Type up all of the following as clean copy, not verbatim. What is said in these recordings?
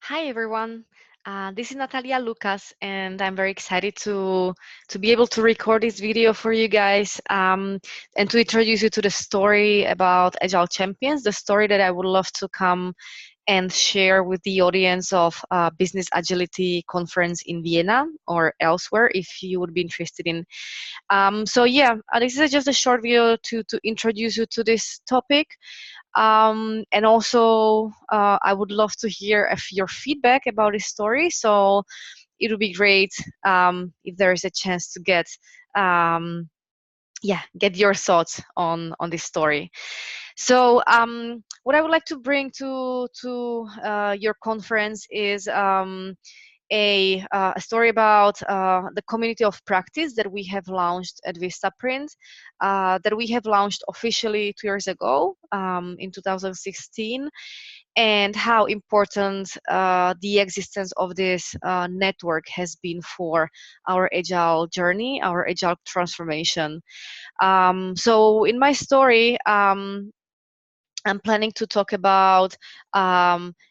Hi everyone. This is Natalia Lucas, and I'm very excited to be able to record this video for you guys and to introduce you to the story about Agile Champions, the story that I would love to come and share with the audience of Business Agility Conference in Vienna or elsewhere if you would be interested in. This is just a short video to introduce you to this topic. And also, I would love to hear your feedback about this story. So it would be great if there is a chance to um, get your thoughts on this story. So what I would like to bring to your conference is a story about the community of practice that we have launched at Vistaprint, that we have launched officially 2 years ago in 2016, and how important the existence of this network has been for our agile journey, our agile transformation. So in my story, I'm planning to talk about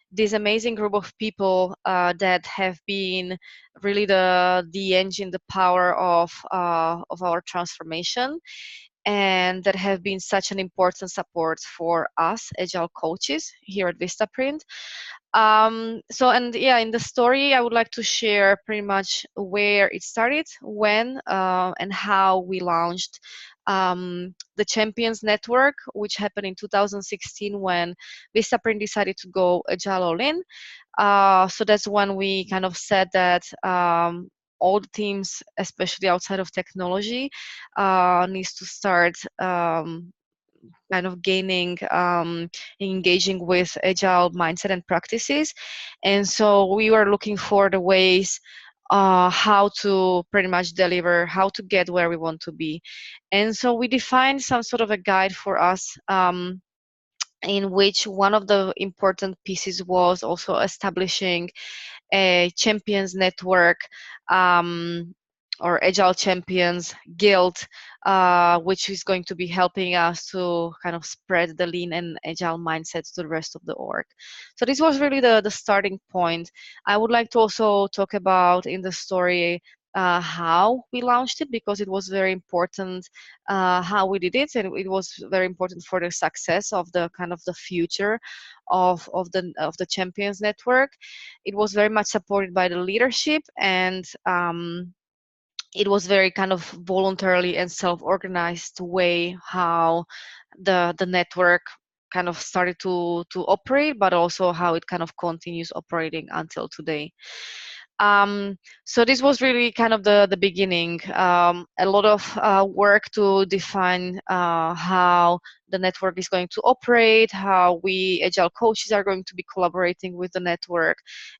this amazing group of people that have been really the engine, the power of our transformation, and that have been such an important support for us agile coaches here at Vistaprint. In the story, I would like to share pretty much where it started, when, and how we launched the Champions Network, which happened in 2016 when Vistaprint decided to go Agile All In. So that's when we kind of said that all the teams, especially outside of technology, needs to start kind of gaining engaging with agile mindset and practices. And so we were looking for the ways how to pretty much deliver, how to get where we want to be. And so we defined some sort of a guide for us, in which one of the important pieces was also establishing a champions network, or Agile Champions Guild, which is going to be helping us to kind of spread the lean and agile mindsets to the rest of the org. So this was really the starting point. I would like to also talk about in the story how we launched it, because it was very important how we did it, and it was very important for the success of the kind of the future of the Champions Network. It was very much supported by the leadership, and it was very kind of voluntarily and self-organized way how the network kind of started to operate, but also how it kind of continues operating until today. So this was really kind of the beginning. A lot of work to define how the network is going to operate, how we agile coaches are going to be collaborating with the network,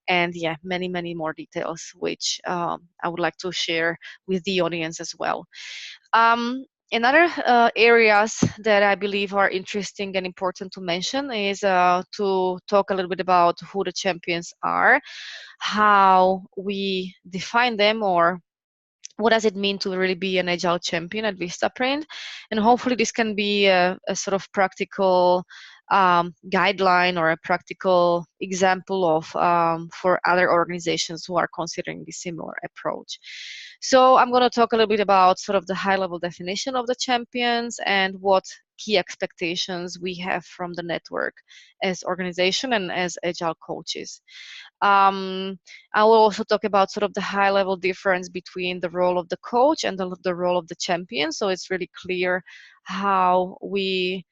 and many more details, which I would like to share with the audience as well. Another areas that I believe are interesting and important to mention is to talk a little bit about who the champions are, how we define them, or what does it mean to really be an agile champion at Vistaprint. And hopefully this can be a sort of practical guideline or a practical example of for other organizations who are considering this similar approach. So I'm going to talk a little bit about sort of the high level definition of the champions and what key expectations we have from the network as organization and as agile coaches. I will also talk about sort of the high level difference between the role of the coach and the role of the champion. So it's really clear how we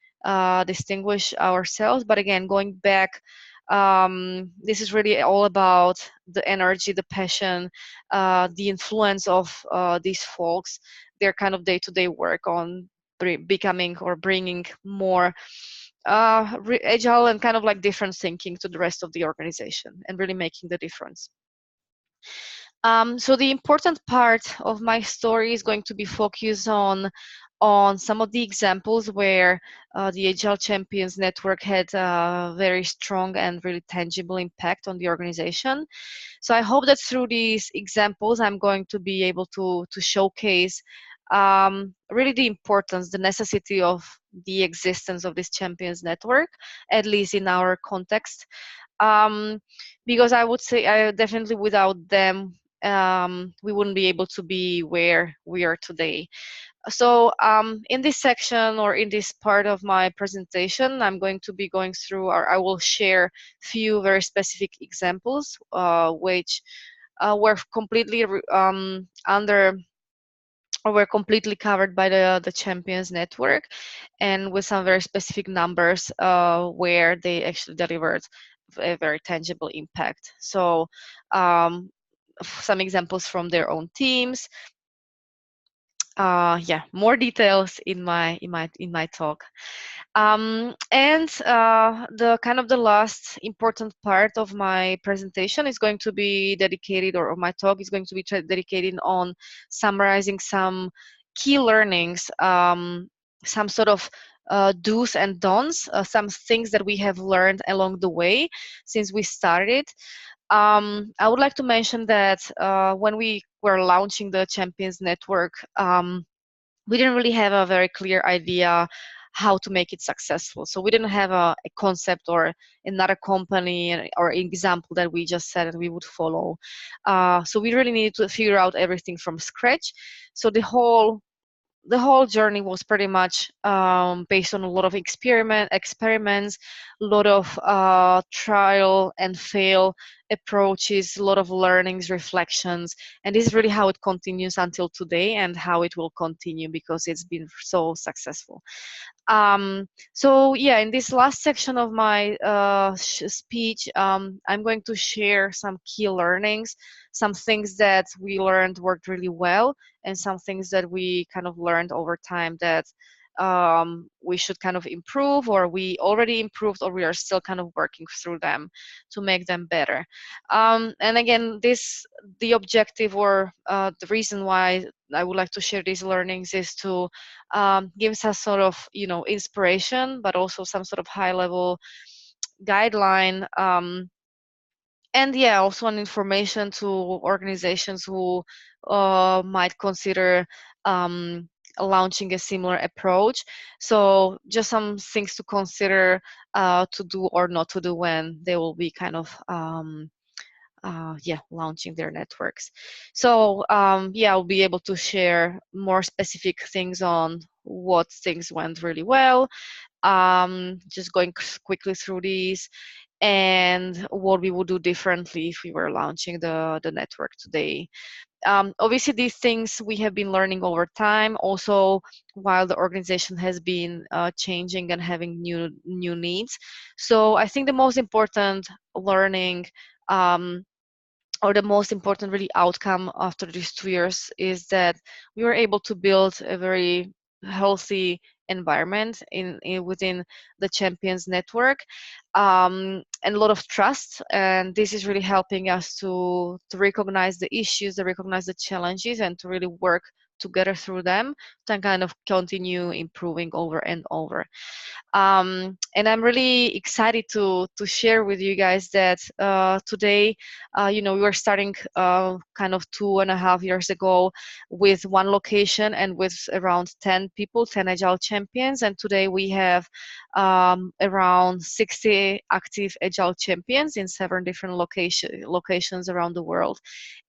distinguish ourselves. But again, going back, this is really all about the energy, the passion, the influence of these folks, their kind of day-to-day work on becoming or bringing more agile and kind of like different thinking to the rest of the organization and really making the difference. So the important part of my story is going to be focused on some of the examples where the Agile Champions Network had a very strong and really tangible impact on the organization. So I hope that through these examples, I'm going to be able to showcase really the importance, the necessity of the existence of this Champions Network, at least in our context. Because I would say definitely without them, we wouldn't be able to be where we are today. So in this section or in this part of my presentation, I'm going to be going through, or I will share few very specific examples, which were completely under or were completely covered by the Champions Network, and with some very specific numbers where they actually delivered a very tangible impact. So some examples from their own teams. Yeah, more details in my talk. And the kind of the last important part of my presentation is going to be dedicated, or my talk is going to be dedicated on summarizing some key learnings, some sort of do's and don'ts, some things that we have learned along the way since we started. I would like to mention that when we were launching the Champions Network, we didn't really have a very clear idea how to make it successful. So we didn't have a concept or another company or example that we just said that we would follow. So we really needed to figure out everything from scratch. So the whole journey was pretty much based on a lot of experiments, a lot of trial and fail approaches, a lot of learnings, reflections, and this is really how it continues until today, and how it will continue because it's been so successful. So yeah, in this last section of my speech, I'm going to share some key learnings, some things that we learned worked really well, and some things that we kind of learned over time that we should kind of improve, or we already improved, or we are still kind of working through them to make them better. And again, the objective, or the reason why I would like to share these learnings is to give us sort of, inspiration, but also some sort of high level guideline, and yeah, also an information to organizations who might consider launching a similar approach. So just some things to consider, to do or not to do when they will be kind of launching their networks. So yeah, I'll be able to share more specific things on what things went really well, just going quickly through these, and what we would do differently if we were launching the network today. Obviously, these things we have been learning over time, also while the organization has been changing and having new needs. So I think the most important learning, or the most important really outcome after these 2 years, is that we were able to build a very healthy environment within the Champions Network, and a lot of trust, and this is really helping us to recognize the issues, to recognize the challenges, and to really work together through them to kind of continue improving over and over. And I'm really excited to share with you guys that today, we were starting kind of 2.5 years ago with one location and with around 10 people, 10 Agile Champions, and today we have around 60 active Agile Champions in 7 different locations around the world,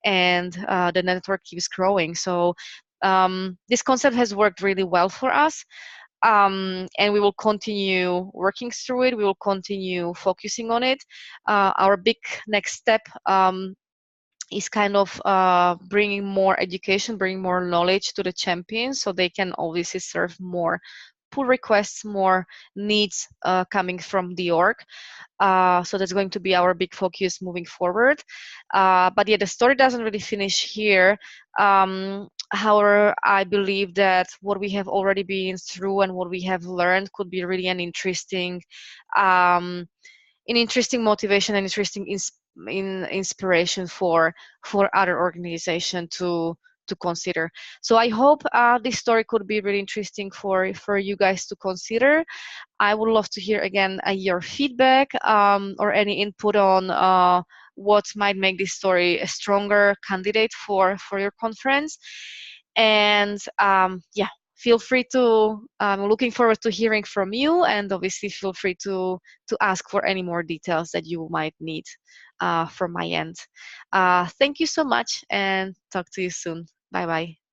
and the network keeps growing. So this concept has worked really well for us, and we will continue working through it. We will continue focusing on it. Our big next step is kind of bringing more education, bringing more knowledge to the champions, so they can obviously serve more pull requests, more needs coming from the org. So that's going to be our big focus moving forward. But yeah, the story doesn't really finish here. However, I believe that what we have already been through and what we have learned could be really an interesting motivation and interesting inspiration for other organizations to consider. So I hope this story could be really interesting for you guys to consider. I would love to hear again your feedback, or any input on what might make this story a stronger candidate for your conference. And yeah, feel free to, I'm looking forward to hearing from you, and obviously feel free to ask for any more details that you might need from my end. Thank you so much, and talk to you soon. Bye bye.